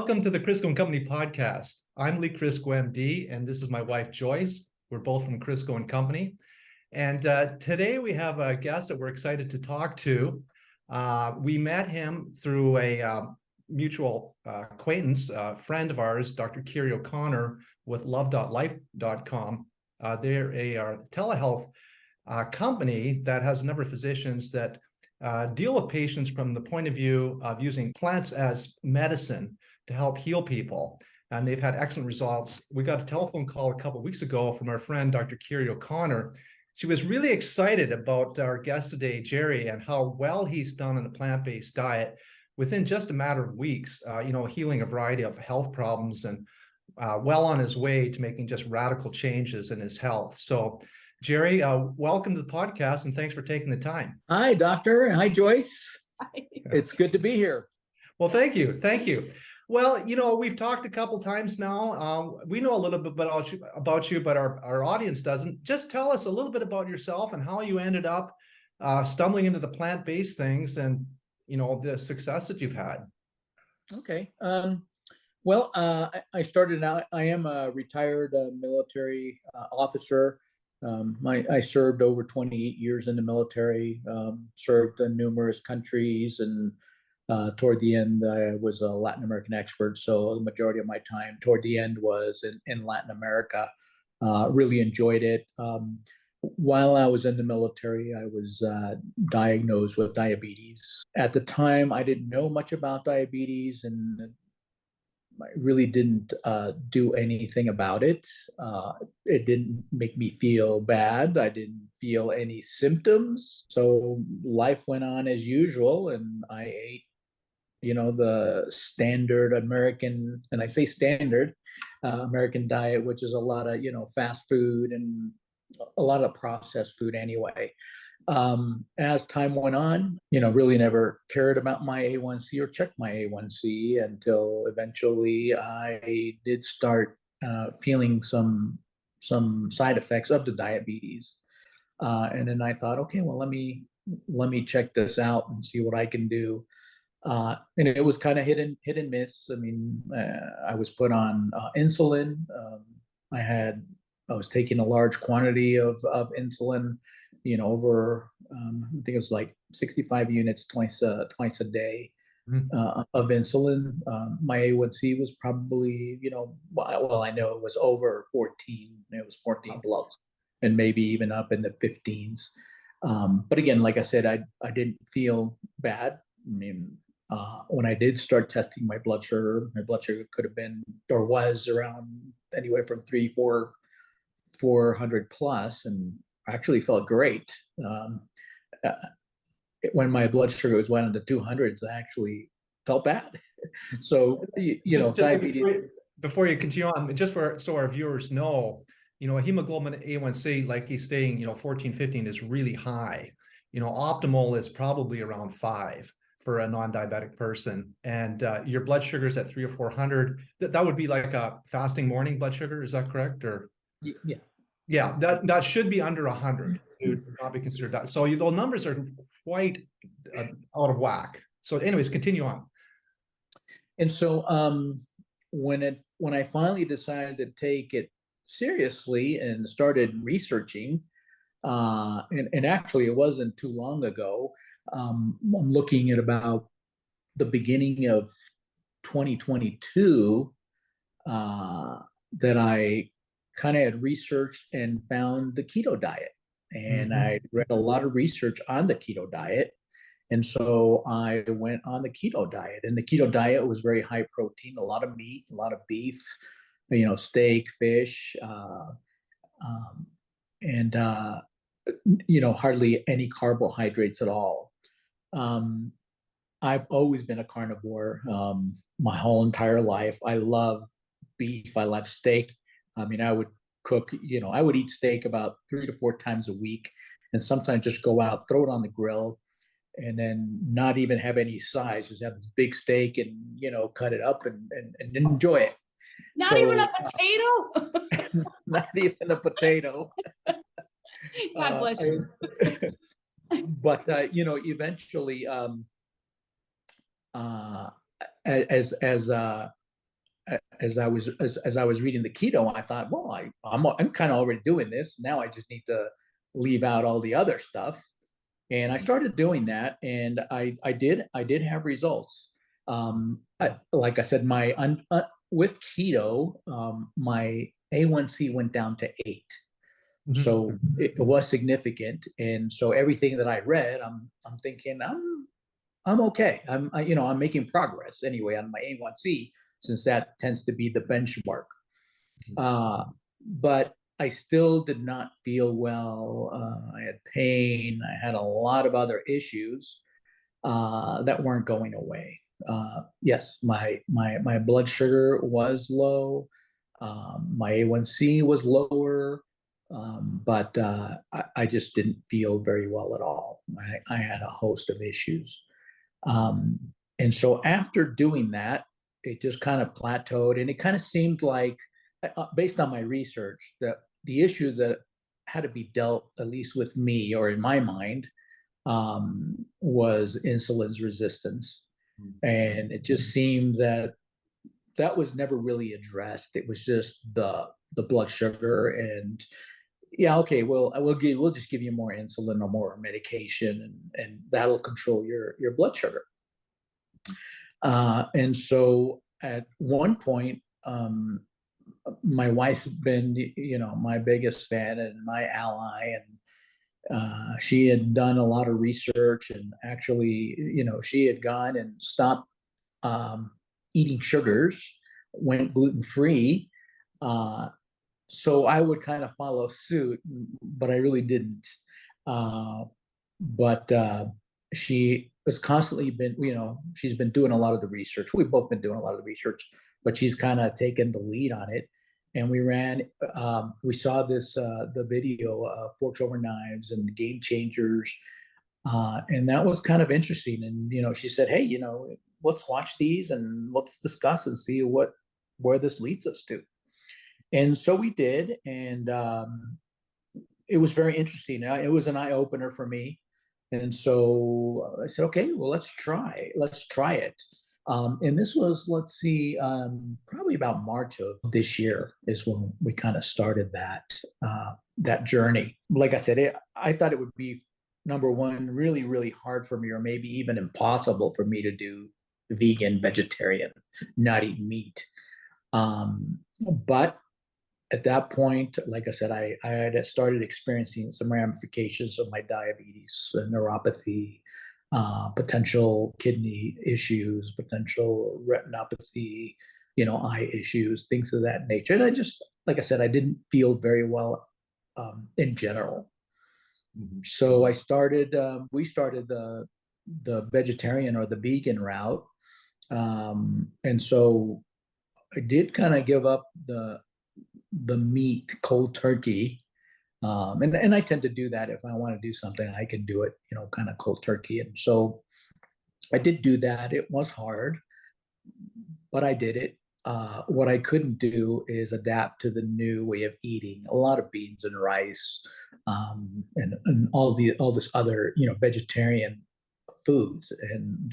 Welcome to the Kurisko and Company podcast. I'm Lee Kurisko, MD, and this is my wife, Joyce. We're both from Kurisko and Company. And today we have a guest that we're excited to talk to. We met him through a mutual acquaintance, friend of ours, Dr. Kerry O'Connor with Love.Life.com. They're a telehealth company that has a number of physicians that deal with patients from the point of view of using plants as medicine to help heal people. And they've had excellent results. We got a telephone call a couple of weeks ago from our friend, Dr. Kerry O'Connor. She was really excited about our guest today, Jerry, and how well he's done on a plant-based diet within just a matter of weeks, healing a variety of health problems and well on his way to making just radical changes in his health. So Jerry, welcome to the podcast and thanks for taking the time. Hi, Doctor. Hi, Joyce. Hi. It's good to be here. Well, thank you. Thank you. Well, we've talked a couple times now. We know a little bit about you, but our audience doesn't. Just tell us a little bit about yourself and how you ended up stumbling into the plant-based things and, the success that you've had. Okay. Well, I started out, I am a retired military officer. I served over 28 years in the military, served in numerous countries, and toward the end, I was a Latin American expert. So the majority of my time toward the end was in Latin America. Really enjoyed it. While I was in the military, I was diagnosed with diabetes. At the time, I didn't know much about diabetes, and I really didn't do anything about it. It didn't make me feel bad. I didn't feel any symptoms. So life went on as usual, and I ate, the standard American, and I say standard American diet, which is a lot of, fast food and a lot of processed food anyway. As time went on, really never cared about my A1C or checked my A1C until eventually I did start feeling some side effects of the diabetes. And then I thought, okay, well, let me check this out and see what I can do. And it was kind of hit and miss. I mean, I was put on insulin. I was taking a large quantity of insulin, over I think it was like 65 units twice a day of insulin. My A1C was probably, I know it was over 14. It was 14 plus, and maybe even up in the 15s. But again, like I said, I didn't feel bad. I mean, when I did start testing my blood sugar could have been or was around anywhere from 400 plus, and actually felt great. When my blood sugar was went into 200s, I actually felt bad. So, diabetes. Before you continue on, just so our viewers know, a hemoglobin A1C, like he's saying, 14, 15 is really high. Optimal is probably around 5 for a non-diabetic person. And your blood sugar is at 300 or 400. That would be like a fasting morning blood sugar. Is that correct? Or Yeah. Yeah, that should be under 100 to not be considered that. So those numbers are quite out of whack. So anyways, continue on. And so when I finally decided to take it seriously and started researching, and actually it wasn't too long ago, I'm looking at about the beginning of 2022 that I kind of had researched and found the keto diet. And I read a lot of research on the keto diet. And so I went on the keto diet. And the keto diet was very high protein, a lot of meat, a lot of beef, steak, fish, and hardly any carbohydrates at all. I've always been a carnivore my whole entire life. I love beef. I love steak. I mean, I would cook, I would eat steak about 3 to 4 times a week, and sometimes just go out, throw it on the grill, and then not even have any sides, just have this big steak and, cut it up and enjoy it. Not even a potato? Not even a potato. God bless you. But, eventually, as as I was reading the keto, I thought, well, I'm kind of already doing this. Now I just need to leave out all the other stuff. And I started doing that, and I did have results. Like I said, with keto, my A1C went down to 8. So it was significant. And so everything that I read, I'm thinking I'm okay. I'm making progress anyway on my A1C, since that tends to be the benchmark. But I still did not feel well. I had pain. I had a lot of other issues that weren't going away. Yes, my blood sugar was low. My A1C was lower. But I just didn't feel very well at all. I had a host of issues. And so after doing that, it just kind of plateaued, and it kind of seemed like, based on my research, that the issue that had to be dealt, at least with me or in my mind, was insulin's resistance. And it just seemed that was never really addressed. It was just the blood sugar, and yeah, okay, well, we'll just give you more insulin or more medication, and that'll control your blood sugar. And so at one point, my wife's been, my biggest fan and my ally, and she had done a lot of research, and actually, she had gone and stopped eating sugars, went gluten-free. So I would kind of follow suit, but I really didn't. But she has constantly been, she's been doing a lot of the research. We've both been doing a lot of the research, but she's kind of taken the lead on it. And we saw this, the video, Forks Over Knives and Game Changers. And that was kind of interesting. And, she said, hey, let's watch these and let's discuss and see where this leads us to. And so we did, and it was very interesting. It was an eye-opener for me. And so I said, okay, well, let's try it. And this was, let's see, probably about March of this year is when we kind of started that journey. Like I said, I thought it would be, number one, really, really hard for me, or maybe even impossible for me to do vegan, vegetarian, not eat meat. But at that point, like I said, I had started experiencing some ramifications of my diabetes, neuropathy, potential kidney issues, potential retinopathy, eye issues, things of that nature. And I just, like I said, I didn't feel very well in general. So we started the vegetarian or the vegan route. And so I did kind of give up the meat cold turkey. And I tend to do that. If I want to do something, I can do it, kind of cold turkey. And so I did do that. It was hard, but I did it. What I couldn't do is adapt to the new way of eating. A lot of beans and rice, and all this other, vegetarian foods. And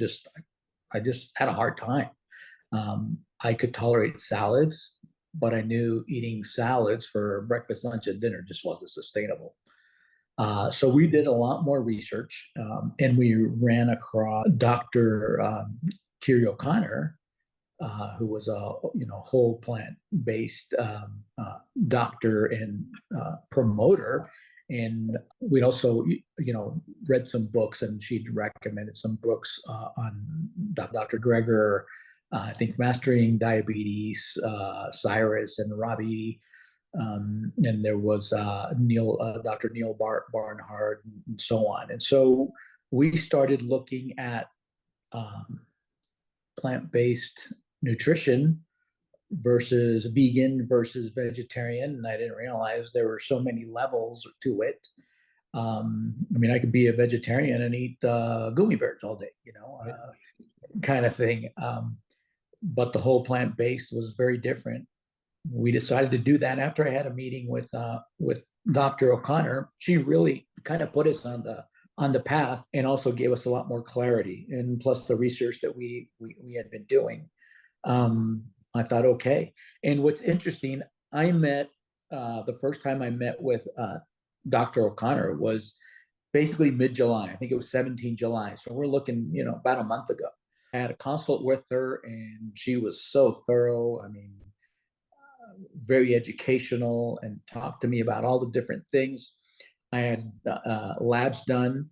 I just had a hard time. I could tolerate salads, but I knew eating salads for breakfast, lunch, and dinner just wasn't sustainable. So we did a lot more research, and we ran across Dr. Kiri O'Connor, who was a whole plant-based doctor and promoter. And we'd also read some books, and she'd recommended some books on Dr. Greger. I think Mastering Diabetes, Cyrus and Robbie, and there was Dr. Neil Barnhart, and so on. And so we started looking at plant-based nutrition versus vegan versus vegetarian, and I didn't realize there were so many levels to it. I could be a vegetarian and eat gummy bears all day, kind of thing. But the whole plant-based was very different. We decided to do that after I had a meeting with Dr. O'Connor. She really kind of put us on the path, and also gave us a lot more clarity, and plus the research that we had been doing. I thought, okay. And what's interesting, I met the first time I met with Dr. O'Connor was basically mid-July. I think it was 17 July. So we're looking, about a month ago. I had a consult with her, and she was so thorough. I mean, very educational, and talked to me about all the different things. I had labs done.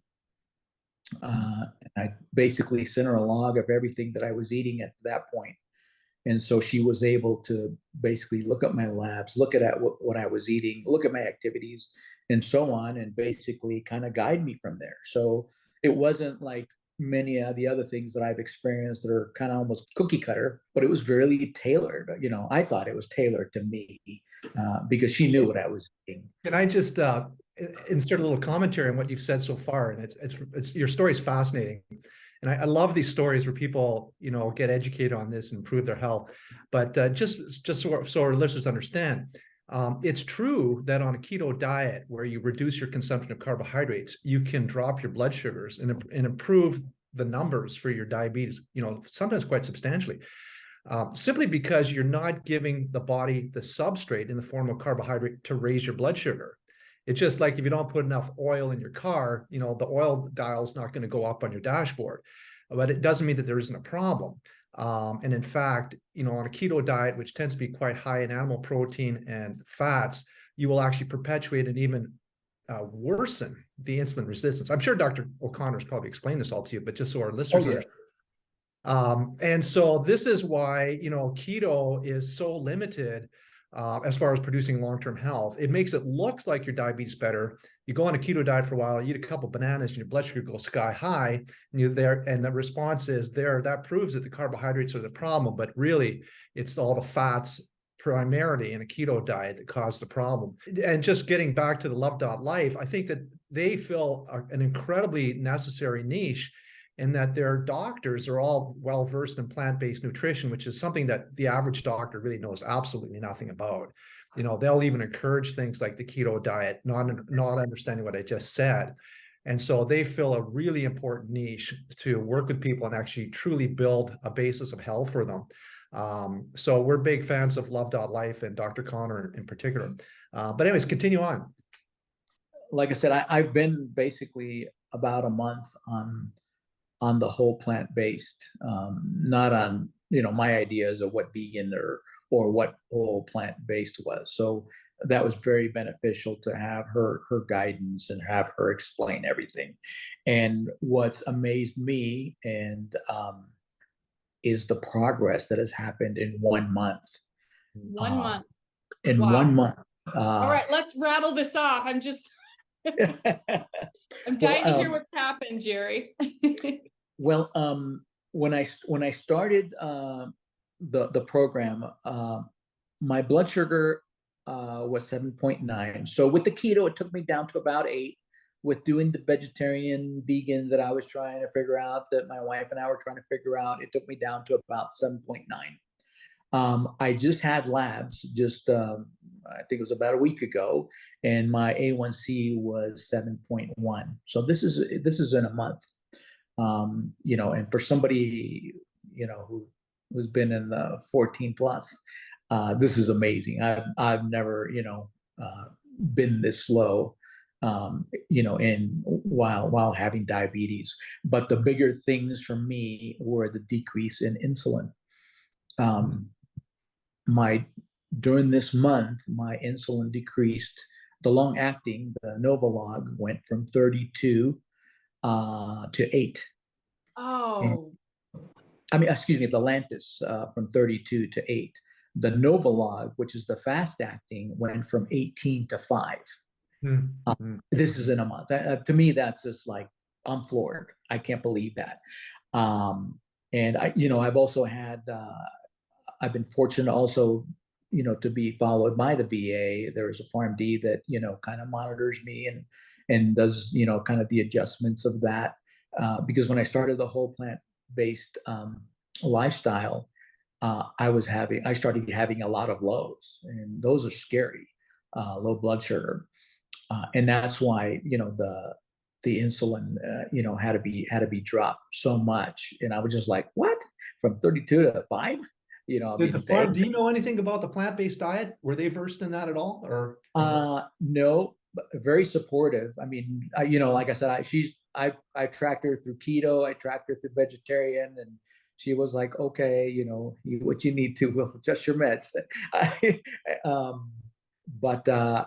I basically sent her a log of everything that I was eating at that point. And so she was able to basically look at my labs, look at what I was eating, look at my activities, and so on, and basically kind of guide me from there. So it wasn't like many of the other things that I've experienced that are kind of almost cookie cutter, but it was very tailored. I thought it was tailored to me because she knew what I was eating. Can I just insert a little commentary on what you've said so far? And it's your story is fascinating. And I love these stories where people, get educated on this and improve their health. But just so our listeners understand, it's true that on a keto diet where you reduce your consumption of carbohydrates, you can drop your blood sugars and improve the numbers for your diabetes, sometimes quite substantially. Simply because you're not giving the body the substrate in the form of carbohydrate to raise your blood sugar. It's just like if you don't put enough oil in your car, the oil dial's not going to go up on your dashboard. But it doesn't mean that there isn't a problem. And in fact, on a keto diet, which tends to be quite high in animal protein and fats, you will actually perpetuate and even worsen the insulin resistance. I'm sure Dr. O'Connor's probably explained this all to you, but just so our listeners understand. And so this is why, keto is so limited as far as producing long-term health. It makes it look like your diabetes better. You go on a keto diet for a while, you eat a couple bananas, and your blood sugar goes sky high, and you're there, and the response is there. That proves that the carbohydrates are the problem, but really it's all the fats primarily in a keto diet that cause the problem. And just getting back to the Love.Life, I think that they fill an incredibly necessary niche, and that their doctors are all well-versed in plant-based nutrition, which is something that the average doctor really knows absolutely nothing about. They'll even encourage things like the keto diet, not understanding what I just said. And so they fill a really important niche to work with people and actually truly build a basis of health for them. So we're big fans of Love.Life and Dr. Connor in particular. But anyways, continue on. Like I said, I've been basically about a month on the whole plant-based, not on, my ideas of what vegan or what whole plant-based was. So that was very beneficial to have her guidance and have her explain everything. And what's amazed me is the progress that has happened in 1 month. 1 month. In Wow. 1 month. All right, let's rattle this off. I'm dying to hear what's happened, Jerry. Well, when I started the program, my blood sugar was 7.9. So with the keto, it took me down to about 8. With doing the vegetarian vegan that I was trying to figure out, that my wife and I were trying to figure out, it took me down to about 7.9. I just had labs I think it was about a week ago, and my A1C was 7.1. So this is in a month. And for somebody, who's been in the 14 plus, this is amazing. I've never, been this slow, and while having diabetes. But the bigger things for me were the decrease in insulin. During this month, my insulin decreased. The long acting, the Novolog, went from 32 to 8. Oh. Excuse me, the Lantus from 32 to 8. The Novolog, which is the fast acting, went from 18 to 5. This is in a month. To me, that's just like, I'm floored. I can't believe that. And I've also had, I've been fortunate also, to be followed by the VA. There's a PharmD that, kind of monitors me and does, kind of the adjustments of that. Because when I started the whole plant-based lifestyle, I started having a lot of lows, and those are scary, low blood sugar. And that's why, the insulin, had to be dropped so much. And I was just like, what? From 32 to 5? I'll Did eat the a steak. farm, do you know anything about the plant-based diet? Were they versed in that at all? Or No, but very supportive. I mean, like I said, I tracked her through keto. I tracked her through vegetarian, and she was like, okay, what you need to, will adjust your meds. um, but I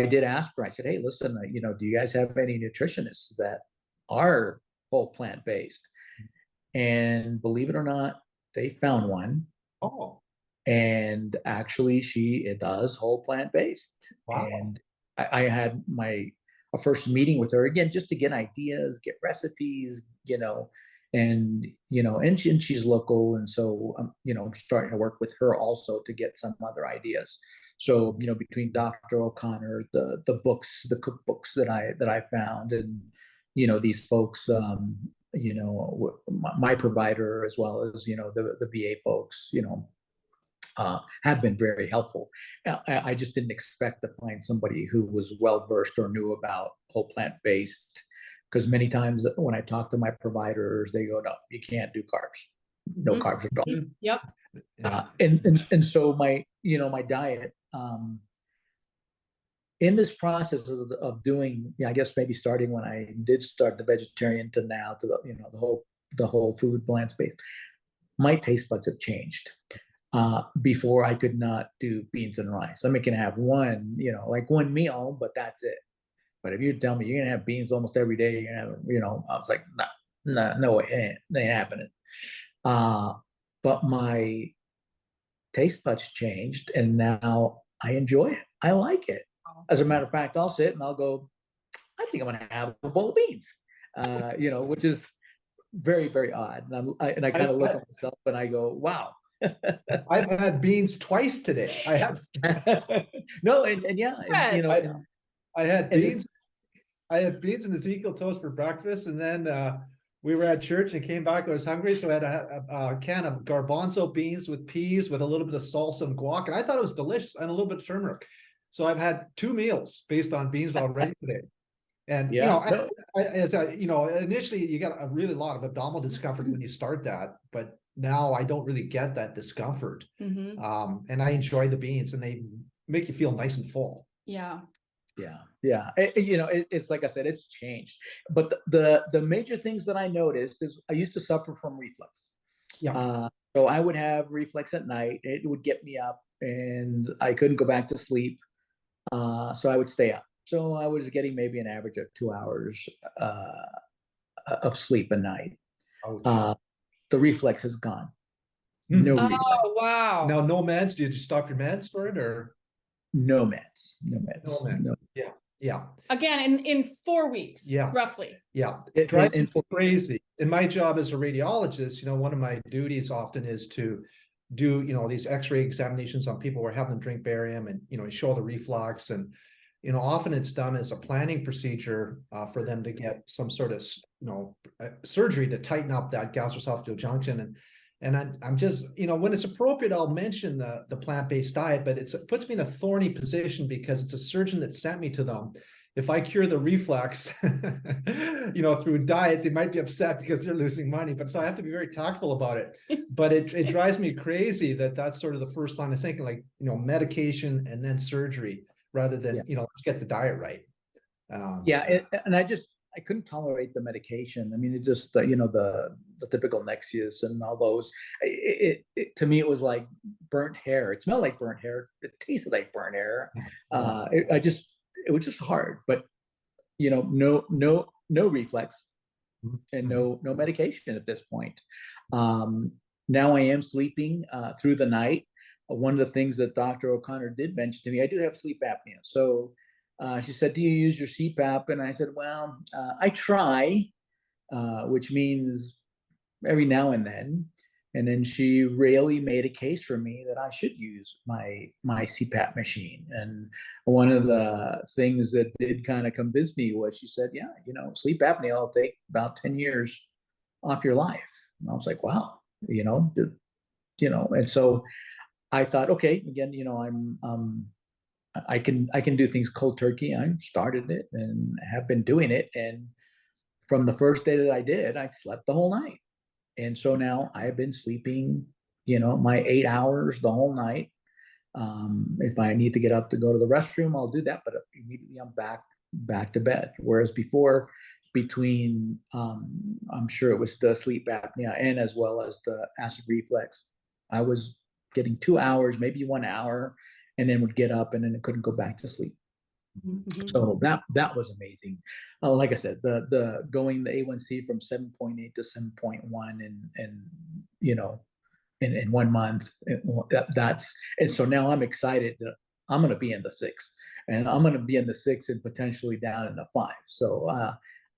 did ask her. I said, hey, listen, do you guys have any nutritionists that are whole plant based? And believe it or not, they found one. oh, And actually it does whole plant based. wow. And I had a first meeting with her again, just to get ideas, get recipes, and she's local. And so I'm starting to work with her also to get some other ideas. So, between Dr. O'Connor, the books, the cookbooks that I found, and, these folks, my provider, as well as, the VA folks, have been very helpful. I just didn't expect to find somebody who was well versed or knew about whole plant based, because many times when I talk to my providers, they go, "No, you can't do carbs, no carbs at all." Yep. And so my diet, in this process of doing, I guess maybe starting when I did start the vegetarian to now to the whole food plant based, my taste buds have changed. Before I could not do beans and rice. I mean, I can have one, like one meal, but that's it. But if you tell me you're gonna have beans almost every day, you're gonna have, I was like, no way, it ain't happening. But my taste buds changed, and now I enjoy it. I like it. As a matter of fact, I'll sit and I'll go, I think I'm gonna have a bowl of beans, which is very, very odd. And I kind of look at myself and I go, wow. I've had beans twice today. I had no, and yeah, and, I had beans. I had beans and Ezekiel toast for breakfast, and then we were at church and came back. I was hungry, so I had a can of garbanzo beans with peas with a little bit of salsa and guac, and I thought it was delicious, and a little bit of turmeric. So I've had 2 meals based on beans already today. And initially you got a really lot of abdominal discomfort when you start that, but now I don't really get that discomfort. And I enjoy the beans, and they make you feel nice and full. Yeah. It's like I said, it's changed. But the major things that I noticed is I used to suffer from reflux. So I would have reflux at night. It would get me up, and I couldn't go back to sleep. So I would stay up. So I was getting maybe an average of 2 hours of sleep a night. The reflex has gone. No reflex. Oh, wow. Now, no meds. Did you stop your meds for it, or? No meds. No. Yeah. Again, in 4 weeks. Yeah. Roughly. Yeah. It drives me crazy. In my job as a radiologist, one of my duties often is to do, these X-ray examinations on people. We're having them drink barium and, show the reflux. And, often it's done as a planning procedure for them to get some sort of, surgery to tighten up that gastroesophageal junction. And I'm just, when it's appropriate, I'll mention the plant-based diet, but it puts me in a thorny position because it's a surgeon that sent me to them. If I cure the reflux, through diet, they might be upset because they're losing money. But so I have to be very tactful about it. But it drives me crazy that that's sort of the first line of thinking, like, medication and then surgery, rather than, let's get the diet right. And I couldn't tolerate the medication. I mean, it just, the typical Nexius and all those, to me, it was like burnt hair. It smelled like burnt hair. It tasted like burnt hair. It was just hard, but no reflex and no medication at this point. Now I am sleeping through the night. One of the things that Dr. O'Connor did mention to me, I do have sleep apnea. So she said, do you use your CPAP? And I said, well, I try, which means every now and then. And then she really made a case for me that I should use my CPAP machine. And one of the things that did kind of convince me was she said, yeah, sleep apnea will take about 10 years off your life. And I was like, wow, and so I thought, okay, again, I can do things cold turkey. I started it and have been doing it. And from the first day that I did, I slept the whole night. And so now I've been sleeping my 8 hours the whole night. If I need to get up to go to the restroom, I'll do that, but immediately I'm back to bed. Whereas before, between I'm sure it was the sleep apnea and as well as the acid reflux, I was getting 2 hours, maybe 1 hour, and then would get up and then it couldn't go back to sleep. Mhm. So that was amazing. Like I said, the going the A1C from 7.8 to 7.1 and in 1 month. And so now I'm excited that I'm going to be in the 6, and I'm going to be in the 6 and potentially down in the 5. So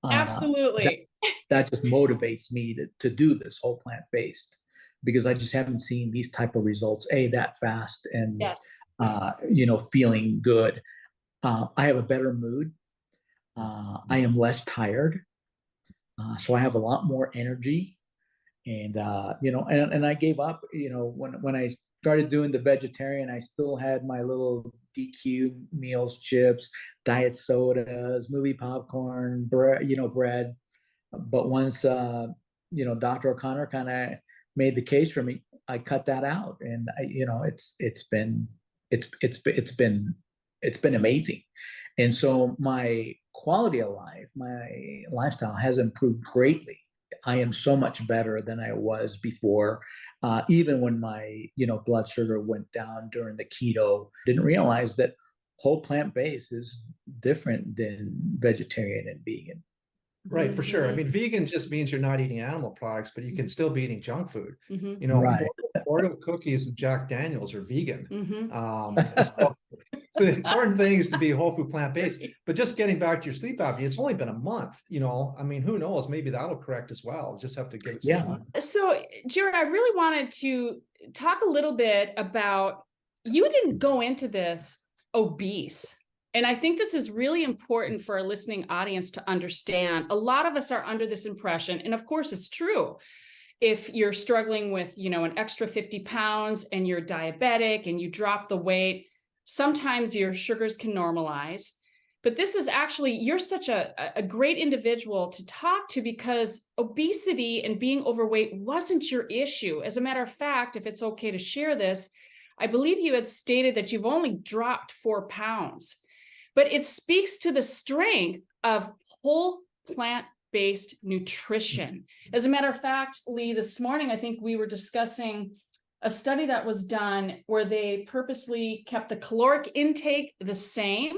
Absolutely. that just motivates me to do this whole plant-based, because I just haven't seen these type of results that fast, and Yes. feeling good. I have a better mood. I am less tired. So I have a lot more energy. And and I gave up, when I started doing the vegetarian, I still had my little DQ meals, chips, diet sodas, movie popcorn, bread. But once Dr. O'Connor kind of made the case for me, I cut that out. And it's been amazing. And so my quality of life, my lifestyle has improved greatly. I am so much better than I was before. Even when my blood sugar went down during the keto, didn't realize that whole plant-based is different than vegetarian and vegan. Right, for sure. I Mhm. mean, vegan just means you're not eating animal products, but you can still be eating junk food. Mhm. Right. Oreo cookies and Jack Daniels are vegan. Mhm. So the important thing is to be whole food plant-based. But just getting back to your sleep apnea, it's only been a month. I mean, who knows? Maybe that'll correct as well. Just have to give it some Yeah. time. So, Jared, I really wanted to talk a little bit about, you didn't go into this obese. And I think this is really important for our listening audience to understand. A lot of us are under this impression, and of course it's true. If you're struggling with, an extra 50 pounds and you're diabetic and you drop the weight, sometimes your sugars can normalize. But this is actually, you're such a great individual to talk to, because obesity and being overweight wasn't your issue. As a matter of fact, if it's okay to share this, I believe you had stated that you've only dropped 4 pounds, but it speaks to the strength of whole plant-based nutrition. As a matter of fact, Lee, this morning, I think we were discussing a study that was done where they purposely kept the caloric intake the same.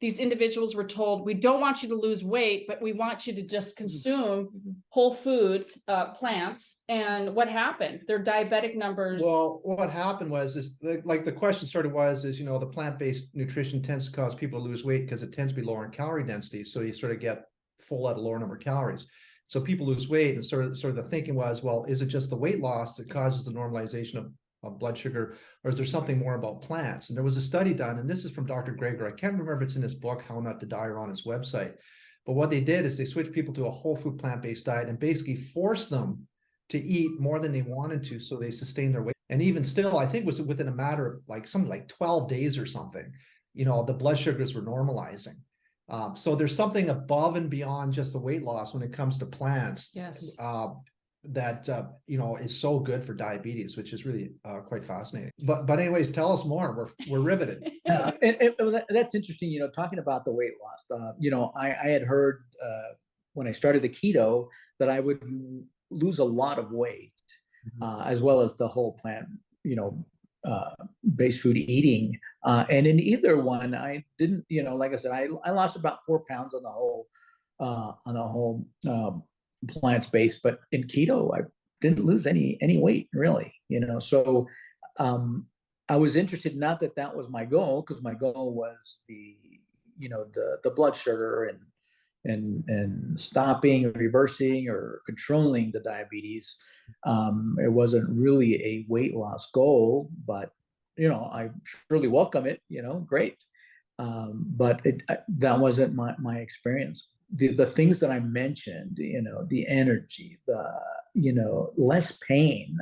These individuals were told, we don't want you to lose weight, but we want you to just consume whole foods, plants. And what happened? Their diabetic numbers. Well, what happened was the question sort of was the plant-based nutrition tends to cause people to lose weight because it tends to be lower in calorie density. So you sort of get full at a lower number of calories. So people lose weight, and sort of the thinking was, well, is it just the weight loss that causes the normalization of blood sugar, or is there something more about plants? And there was a study done, and this is from Dr. Greger. I can't remember if it's in his book, How Not to Die, or on his website. But what they did is they switched people to a whole food plant-based diet and basically forced them to eat more than they wanted to, so they sustained their weight. And even still, I think it was within a matter of something like 12 days or something, the blood sugars were normalizing. So there's something above and beyond just the weight loss when it comes to plants. Yes. That is so good for diabetes, which is really quite fascinating. But anyways, tell us more. We're riveted. That's interesting. Talking about the weight loss. I had heard when I started the keto that I would lose a lot of weight, as well as the whole plant, based food eating. And in either one, I didn't. Like I said, I lost about 4 pounds on the whole plants based, but in keto I didn't lose any weight really. So I was interested, not that was my goal, because my goal was the blood sugar and stopping, reversing, or controlling the diabetes. It wasn't really a weight loss goal, but I surely welcome it. Great. But that wasn't my experience. The things that I mentioned, the energy, less pain.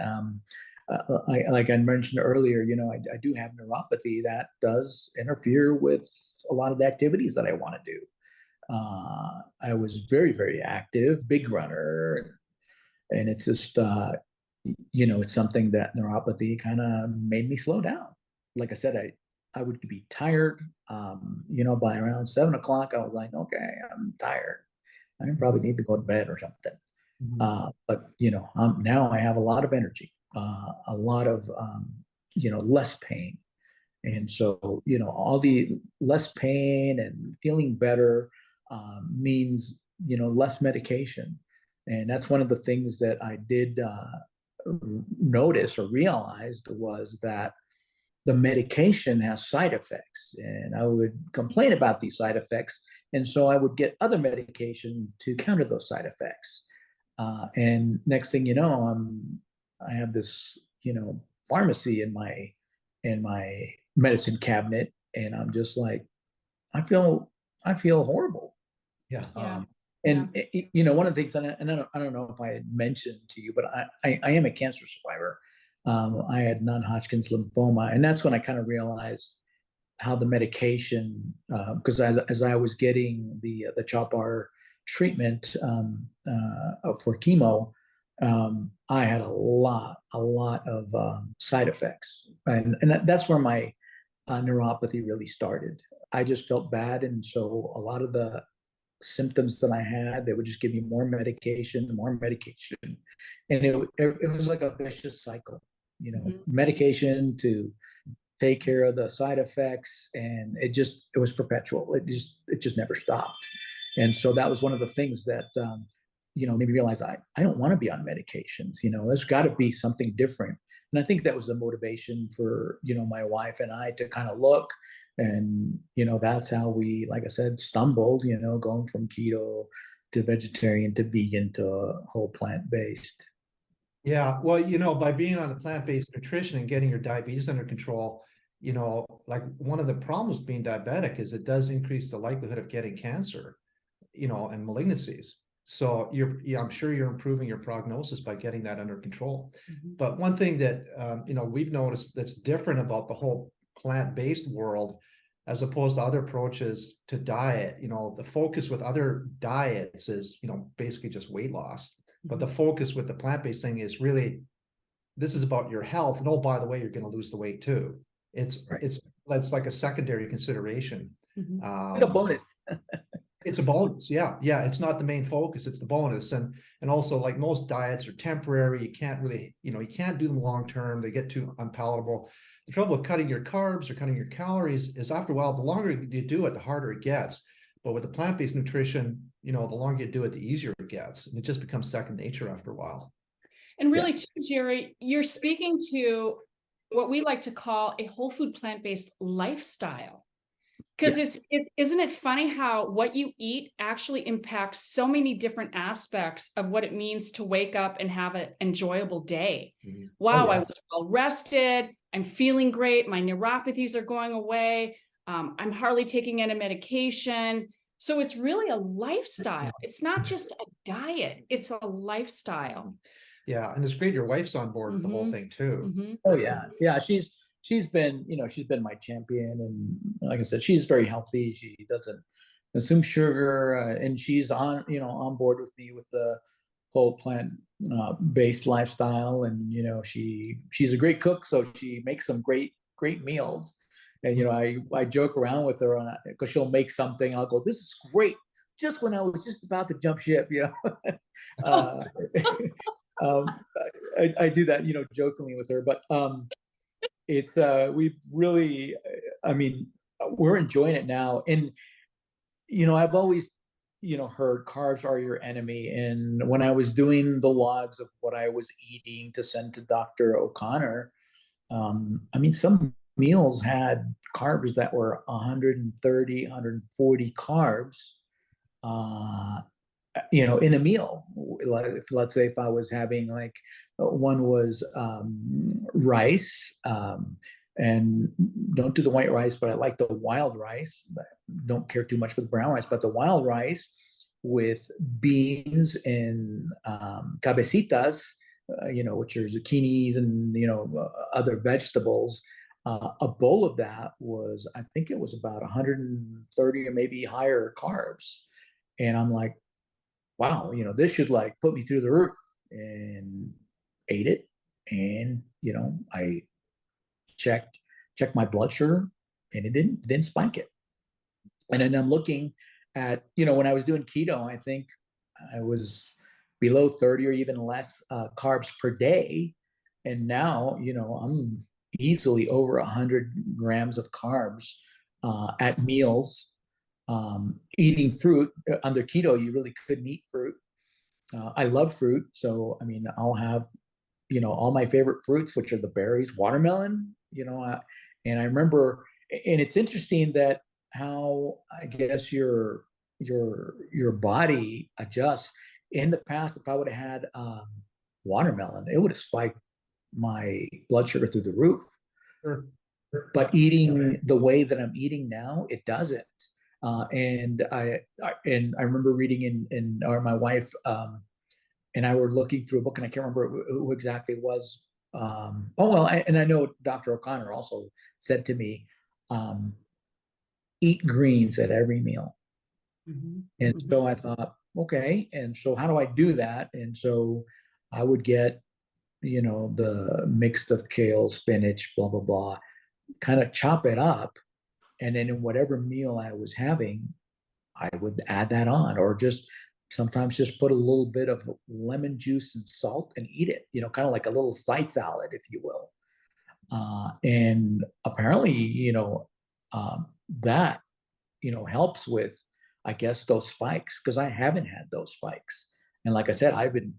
Like I mentioned earlier, I do have neuropathy that does interfere with a lot of the activities that I want to do. I was very, very active, big runner, and it's just it's something that neuropathy kind of made me slow down. Like I said, I would be tired. By around 7 o'clock, I was like, okay, I'm tired. I probably need to go to bed or something. But now I have a lot of energy, a lot of less pain, and so all the less pain and feeling better means less medication, and that's one of the things that I did notice or realized was that the medication has side effects, and I would complain about these side effects, and so I would get other medication to counter those side effects. And next thing you know, I have this pharmacy in my medicine cabinet, and I'm just like, I feel horrible. Yeah. And one of the things, and I don't know if I had mentioned to you, but I am a cancer survivor. I had non-Hodgkin's lymphoma, and that's when I kind of realized how the medication, because as I was getting the CHOP-R treatment for chemo, I had a lot of side effects, and that's where my neuropathy really started. I just felt bad, and so a lot of the symptoms that I had, they would just give me more medication, and it was like a vicious cycle. Medication to take care of the side effects, and it was perpetual. It just never stopped. And so that was one of the things that made me realize I don't want to be on medications. There's got to be something different. And I think that was the motivation for my wife and I to kind of look, and that's how we, like I said, stumbled. Going from keto to vegetarian to vegan to whole plant-based. Yeah, well, by being on the plant-based nutrition and getting your diabetes under control, like one of the problems with being diabetic is it does increase the likelihood of getting cancer, and malignancies. So I'm sure you're improving your prognosis by getting that under control. But one thing that, we've noticed that's different about the whole plant-based world, as opposed to other approaches to diet, the focus with other diets is, basically just weight loss. But the focus with the plant-based thing is really, this is about your health. And oh, by the way, you're going to lose the weight too. It's like a secondary consideration. Like a bonus. It's a bonus. Yeah. It's not the main focus. It's the bonus. And also, like, most diets are temporary. You can't really, you can't do them long term. They get too unpalatable. The trouble with cutting your carbs or cutting your calories is, after a while, the longer you do it, the harder it gets. But with the plant-based nutrition, the longer you do it, the easier it gets. And it just becomes second nature after a while. And really, too, Jerry, you're speaking to what we like to call a whole food plant-based lifestyle. Because isn't it funny how what you eat actually impacts so many different aspects of what it means to wake up and have an enjoyable day? Wow, I was well rested. I'm feeling great. My neuropathies are going away. I'm hardly taking any medication. So it's really a lifestyle. It's not just a diet. It's a lifestyle. Yeah. And it's great your wife's on board with the whole thing too. Oh yeah. Yeah. She's been my champion. And like I said, she's very healthy. She doesn't consume sugar, and she's on board with me with the whole plant based lifestyle. And, she's a great cook. So she makes some great meals. And, I joke around with her because she'll make something. I'll go, this is great. Just when I was just about to jump ship, I do that, jokingly with her, but it's we really, we're enjoying it now. And I've always heard carbs are your enemy, and when I was doing the logs of what I was eating to send to Dr. O'Connor, some meals had carbs that were 130 140 carbs in a meal. Let's say if I was having, like, one was rice, and don't do the white rice, but I like the wild rice. Don't care too much for the brown rice, but the wild rice with beans and cabecitas, which are zucchinis and other vegetables. A bowl of that was, I think it was about 130 or maybe higher carbs, and I'm like, wow, this should, like, put me through the roof, and ate it. and I checked my blood sugar, and it didn't spike it. And then I'm looking at, when I was doing keto, I think I was below 30 or even less carbs per day. And now, I'm easily over 100 grams of carbs at meals. Eating fruit under keto, you really couldn't eat fruit. I love fruit. So, I mean, I'll have, all my favorite fruits, which are the berries, watermelon, and I remember, and it's interesting that how, I guess, your body adjusts. In the past, if I would have had watermelon, it would have spiked my blood sugar through the roof. Sure. But eating the way that I'm eating now, it doesn't. And I remember reading or my wife and I were looking through a book, and I can't remember who exactly it was. And I know Dr. O'Connor also said to me, eat greens at every meal. Mm-hmm. And so I thought, okay, and so how do I do that? And so I would get, the mix of kale, spinach, blah, blah, blah, kind of chop it up. And then in whatever meal I was having, I would add that on, or just sometimes just put a little bit of lemon juice and salt and eat it, kind of like a little side salad, if you will. And apparently, that, helps with, I guess, those spikes, because I haven't had those spikes. And like I said, I've been,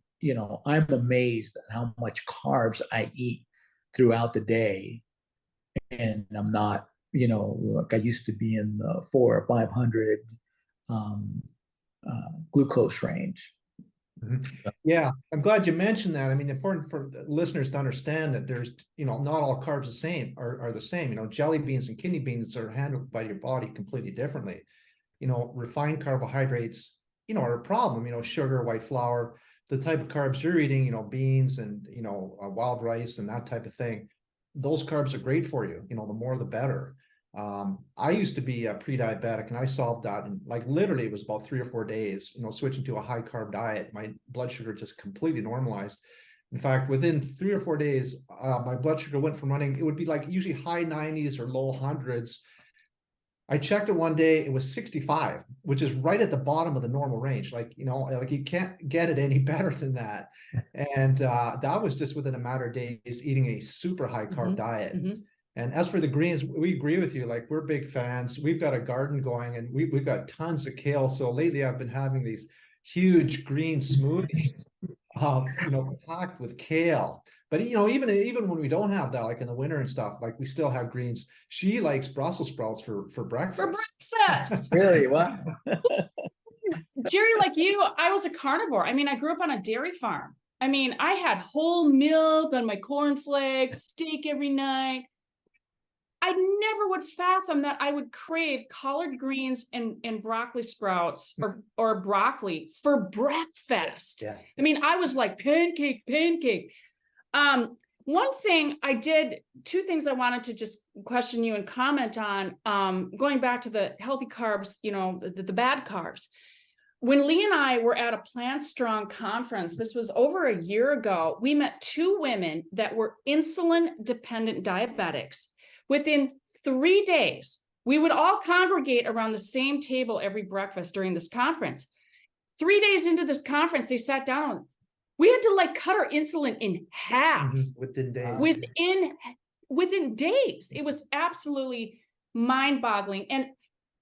I'm amazed at how much carbs I eat throughout the day. And I'm not, like I used to be in the 400 or 500 glucose range. Yeah, I'm glad you mentioned that. I mean, important for listeners to understand that there's, not all carbs are the same. Jelly beans and kidney beans are handled by your body completely differently. Refined carbohydrates, are a problem. Sugar, white flour, the type of carbs you're eating, beans and, wild rice and that type of thing. Those carbs are great for you. The more the better. I used to be a pre-diabetic, and I solved that in, like, literally it was about 3 or 4 days, switching to a high carb diet. My blood sugar just completely normalized. In fact, within 3 or 4 days, my blood sugar went from running, it would be like usually high 90s or low hundreds. I checked it one day, it was 65, which is right at the bottom of the normal range. Like, like you can't get it any better than that. And that was just within a matter of days eating a super high carb diet. Mm-hmm. And as for the greens, we agree with you. Like, we're big fans. We've got a garden going, and we've got tons of kale. So lately I've been having these huge green smoothies, packed with kale. But, even when we don't have that, like in the winter and stuff, like we still have greens. She likes Brussels sprouts for breakfast. For breakfast. Really? Wow. Jerry, like you, I was a carnivore. I mean, I grew up on a dairy farm. I mean, I had whole milk on my cornflakes, steak every night. I never would fathom that I would crave collard greens and broccoli sprouts or broccoli for breakfast. Yeah. I mean, I was like pancake. One thing I did, two things I wanted to just question you and comment on, going back to the healthy carbs, the bad carbs. When Lee and I were at a Plant Strong conference, this was over a year ago, we met two women that were insulin dependent diabetics. Within 3 days, we would all congregate around the same table every breakfast during this conference. 3 days into this conference, they sat down. We had to cut our insulin in half within days. Within days. It was absolutely mind-boggling. And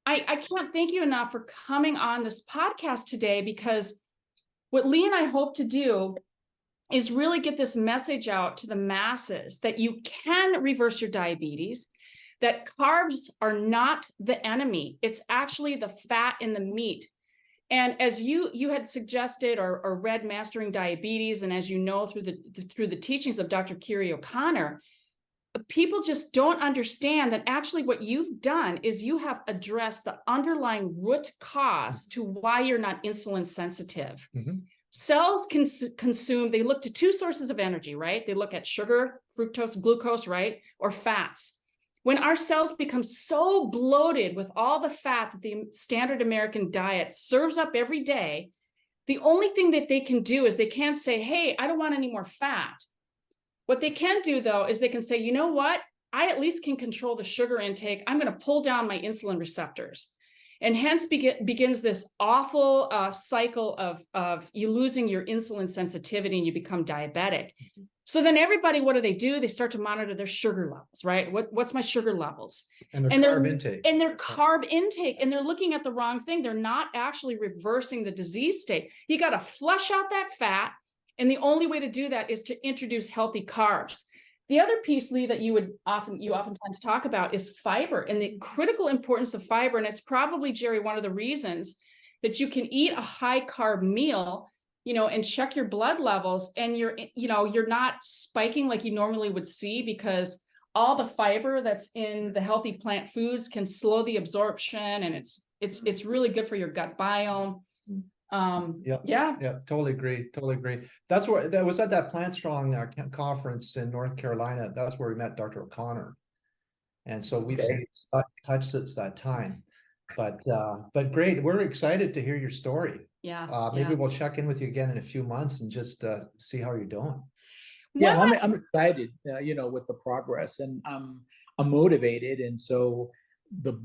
I can't thank you enough for coming on this podcast today, because what Lee and I hope to do is really get this message out to the masses that you can reverse your diabetes, that carbs are not the enemy. It's actually the fat in the meat. And as you had suggested or read Mastering Diabetes, and as you know through the teachings of Dr. Kiri O'Connor, people just don't understand that actually what you've done is you have addressed the underlying root cause to why you're not insulin sensitive. Mm-hmm. Cells consume, they look to two sources of energy, right? They look at sugar, fructose, glucose, right? Or fats. When our cells become so bloated with all the fat that the standard American diet serves up every day, the only thing that they can do is they can't say, hey, I don't want any more fat. What they can do though, is they can say, you know what? I at least can control the sugar intake. I'm going to pull down my insulin receptors. And hence begins this awful cycle of you losing your insulin sensitivity and you become diabetic. So then everybody, what do? They start to monitor their sugar levels, right? What's my sugar levels? And their carb intake. And their carb intake. And they're looking at the wrong thing. They're not actually reversing the disease state. You got to flush out that fat. And the only way to do that is to introduce healthy carbs. The other piece, Lee, that you oftentimes talk about is fiber and the critical importance of fiber. And it's probably, Jerry, one of the reasons that you can eat a high carb meal, and check your blood levels, and you're not spiking like you normally would see, because all the fiber that's in the healthy plant foods can slow the absorption, and it's really good for your gut biome. Yeah, totally agree. That's where that was at that Plant Strong conference in North Carolina. That's where we met Dr. O'Connor, and so we've stayed in touch since that time. But great, we're excited to hear your story. Maybe we'll check in with you again in a few months and just see how you're doing. Yeah, I'm excited, with the progress, and I'm motivated, and so the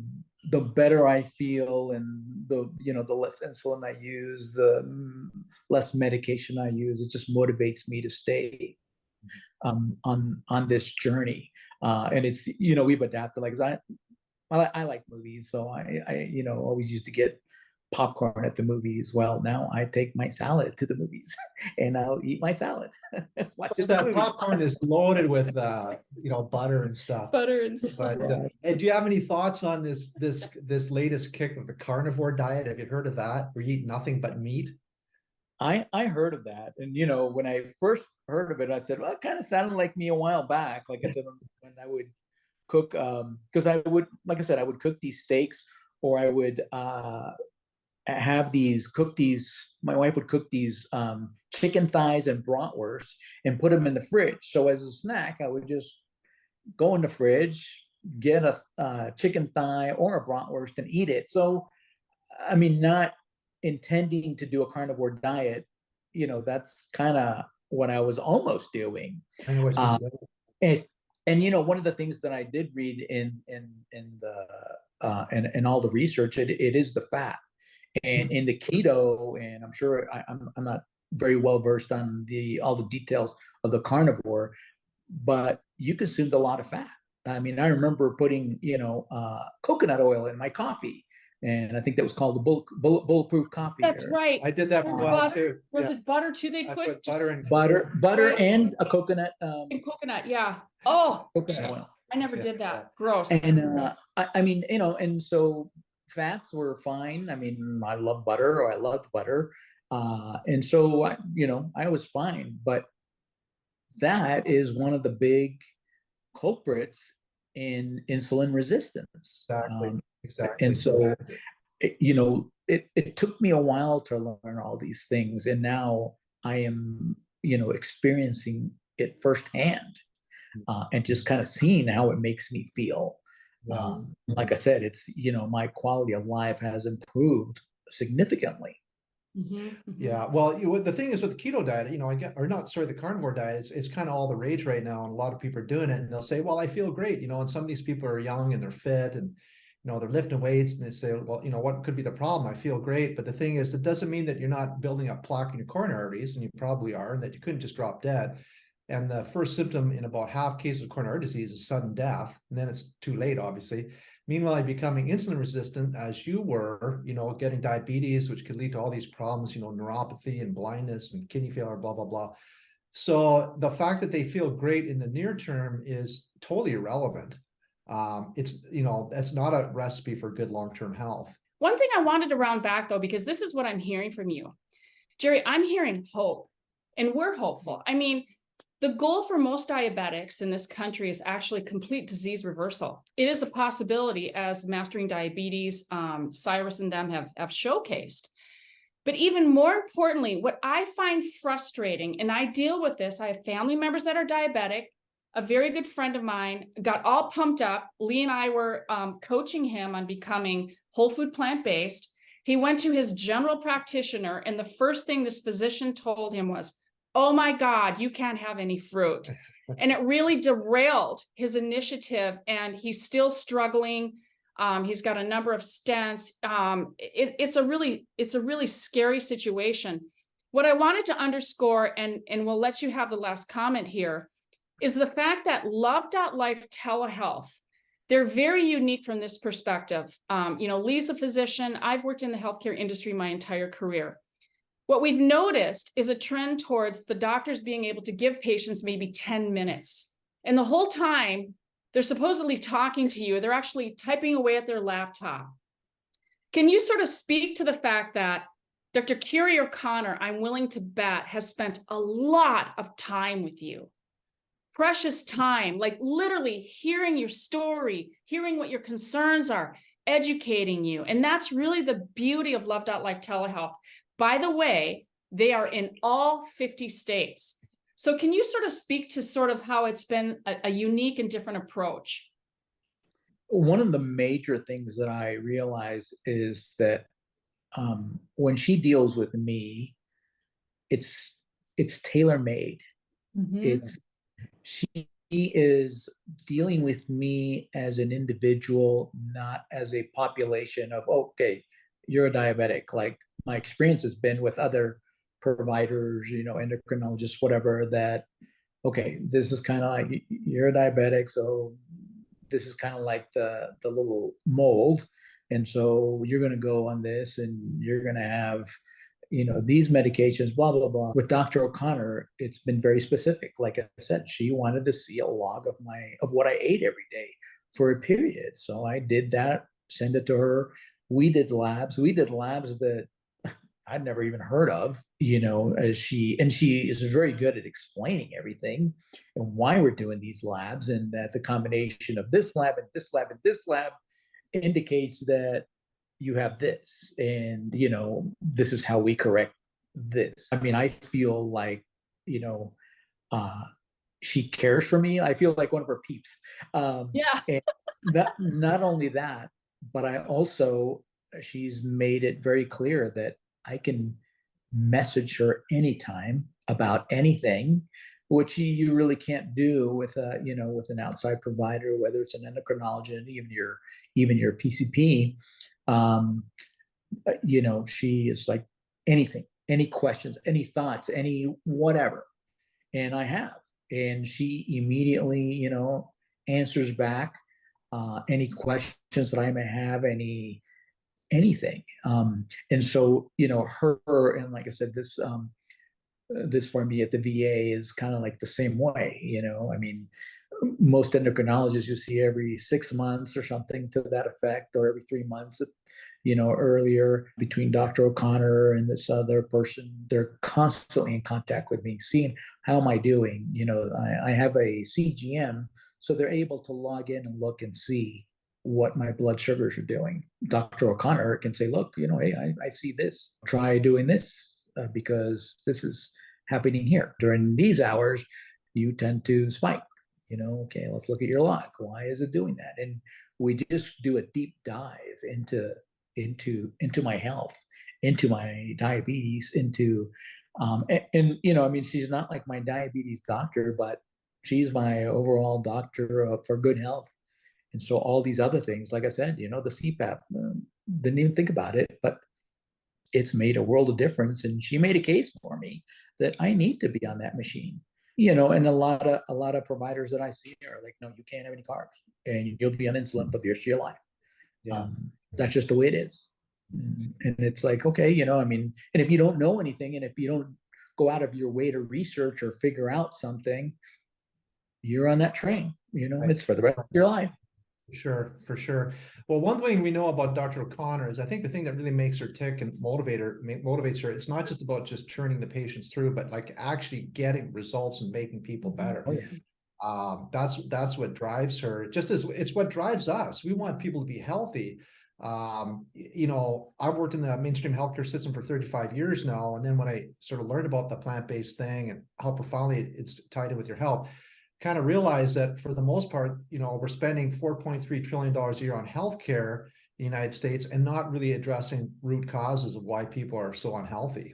better I feel, and the less insulin I use, the less medication I use, it just motivates me to stay on this journey. And it's, we've adapted, like, I like movies, so I always used to get popcorn at the movies. Well, now I take my salad to the movies and I'll eat my salad. That popcorn is loaded with butter and stuff. But and do you have any thoughts on this latest kick of the carnivore diet? Have you heard of that, where you eat nothing but meat? I heard of that, and when I first heard of it, I said, well, it kind of sounded like me a while back. Like I said, when I would cook, because I would cook these steaks, or I would my wife would cook these chicken thighs and bratwurst and put them in the fridge. So as a snack, I would just go in the fridge, get a chicken thigh or a bratwurst and eat it. So, I mean, not intending to do a carnivore diet, that's kind of what I was almost doing. And one of the things that I did read in all the research, it is the fat. And in the keto, and I'm sure I'm not very well versed on all the details of the carnivore, but you consumed a lot of fat. I mean, I remember putting coconut oil in my coffee, and I think that was called the bulletproof coffee. That's right. I did that for a while too. Was it butter too? They put butter and a coconut. And coconut, yeah. Oh, coconut oil. I never did that. Gross. And I mean, and so fats were fine. I mean, I love butter, or I loved butter. And so, I was fine. But that is one of the big culprits in insulin resistance. Exactly. And so, it took me a while to learn all these things. And now I am, experiencing it firsthand, and just kind of seeing how it makes me feel. Like I said, it's, my quality of life has improved significantly. Yeah. Well, the thing is with the keto diet, the carnivore diet, it's kind of all the rage right now. And a lot of people are doing it, and they'll say, well, I feel great. And some of these people are young and they're fit, and, they're lifting weights, and they say, well, what could be the problem? I feel great. But the thing is, it doesn't mean that you're not building up plaque in your coronary arteries, and you probably are, and that you couldn't just drop dead. And the first symptom in about half cases of coronary disease is sudden death. And then it's too late, obviously. Meanwhile, becoming insulin resistant, as you were, getting diabetes, which could lead to all these problems, neuropathy and blindness and kidney failure, blah, blah, blah. So the fact that they feel great in the near term is totally irrelevant. That's not a recipe for good long-term health. One thing I wanted to round back, though, because this is what I'm hearing from you, Jerry, I'm hearing hope, and we're hopeful. I mean, the goal for most diabetics in this country is actually complete disease reversal. It is a possibility, as Mastering Diabetes, Cyrus and them have showcased. But even more importantly, what I find frustrating, and I deal with this, I have family members that are diabetic. A very good friend of mine got all pumped up. Lee and I were coaching him on becoming whole food plant-based. He went to his general practitioner, and the first thing this physician told him was, oh my God, you can't have any fruit. And it really derailed his initiative, and he's still struggling. He's got a number of stents. It's a really scary situation. What I wanted to underscore, and we'll let you have the last comment here, is the fact that Love.Life Telehealth, they're very unique from this perspective. Lee's a physician. I've worked in the healthcare industry my entire career. What we've noticed is a trend towards the doctors being able to give patients maybe 10 minutes. And the whole time, they're supposedly talking to you. They're actually typing away at their laptop. Can you sort of speak to the fact that Dr. Curie O'Connor, I'm willing to bet, has spent a lot of time with you? Precious time, like literally hearing your story, hearing what your concerns are, educating you. And that's really the beauty of Love.Life Telehealth. By the way, they are in all 50 states. So can you sort of speak to sort of how it's been a unique and different approach? One of the major things that I realize is that when she deals with me, it's tailor-made. She is dealing with me as an individual, not as a population of, okay, you're a diabetic. Like my experience has been with other providers, endocrinologists, whatever, that, okay, this is kind of like, you're a diabetic, so this is kind of like the little mold. And so you're going to go on this and you're going to have, these medications, blah, blah, blah. With Dr. O'Connor, it's been very specific. Like I said, she wanted to see a log of what I ate every day for a period. So I did that, send it to her. We did labs that I'd never even heard of, and she is very good at explaining everything and why we're doing these labs, and that the combination of this lab and this lab and this lab indicates that you have this, and this is how we correct this. I mean, I feel like she cares for me. I feel like one of her peeps. Yeah. And not only that, but I also, she's made it very clear that I can message her anytime about anything, which you really can't do with with an outside provider, whether it's an endocrinologist, even your PCP. She is like, anything, any questions, any thoughts, any whatever, and I have, and she immediately answers back any questions that I may have, anything. And so her, and like I said, this for me at the VA is kind of like the same way. I mean, most endocrinologists you see every 6 months or something to that effect, or every 3 months. Earlier, between Dr. O'Connor and this other person, they're constantly in contact with me, seeing how am I doing. I have a CGM, so they're able to log in and look and see what my blood sugars are doing. Dr. O'Connor can say, look, hey, I see this. Try doing this because this is happening here. During these hours, you tend to spike. Okay, let's look at your log. Why is it doing that? And we just do a deep dive into my health, into my diabetes, into I mean, she's not like my diabetes doctor, but she's my overall doctor for good health. And so all these other things, like I said, the CPAP, didn't even think about it, but it's made a world of difference. And she made a case for me that I need to be on that machine. And a lot of providers that I see are like, no, you can't have any carbs, and you'll be on insulin for the rest of your life. Yeah. That's just the way it is. And it's like, okay, I mean, and if you don't know anything, and if you don't go out of your way to research or figure out something, you're on that train. Right. It's for the rest of your life. For sure. Well, one thing we know about Dr. O'Connor is I think the thing that really makes her tick and motivates her, it's not just about just churning the patients through, but like actually getting results and making people better. Oh, yeah. That's what drives her, just as it's what drives us. We want people to be healthy. I've worked in the mainstream healthcare system for 35 years now. And then when I sort of learned about the plant-based thing and how profoundly it's tied in with your health, kind of realize that for the most part, we're spending $4.3 trillion a year on healthcare in the United States and not really addressing root causes of why people are so unhealthy.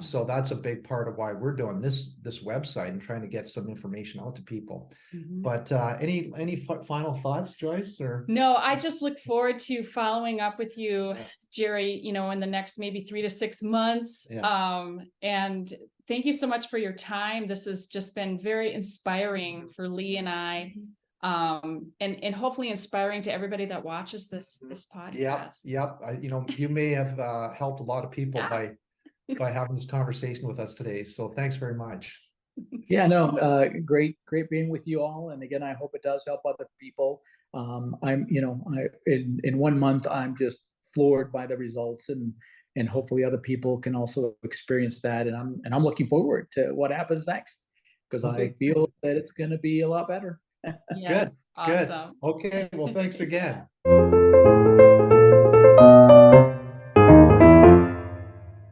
So that's a big part of why we're doing this website and trying to get some information out to people. But any final thoughts, Joyce? Or no, I just look forward to following up with you, Jerry, you know, in the next maybe 3 to 6 months. And thank you so much for your time. This has just been very inspiring for Lee and I. And hopefully inspiring to everybody that watches this podcast. Yep. You know, you may have helped a lot of people by having this conversation with us today. So thanks very much. Yeah, no, great being with you all. And again, I hope it does help other people. I'm, you know, in 1 month, I'm just floored by the results, and hopefully other people can also experience that. And I'm looking forward to what happens next, because I feel that it's going to be a lot better. Yes, Good. awesome. Okay. Well, thanks again.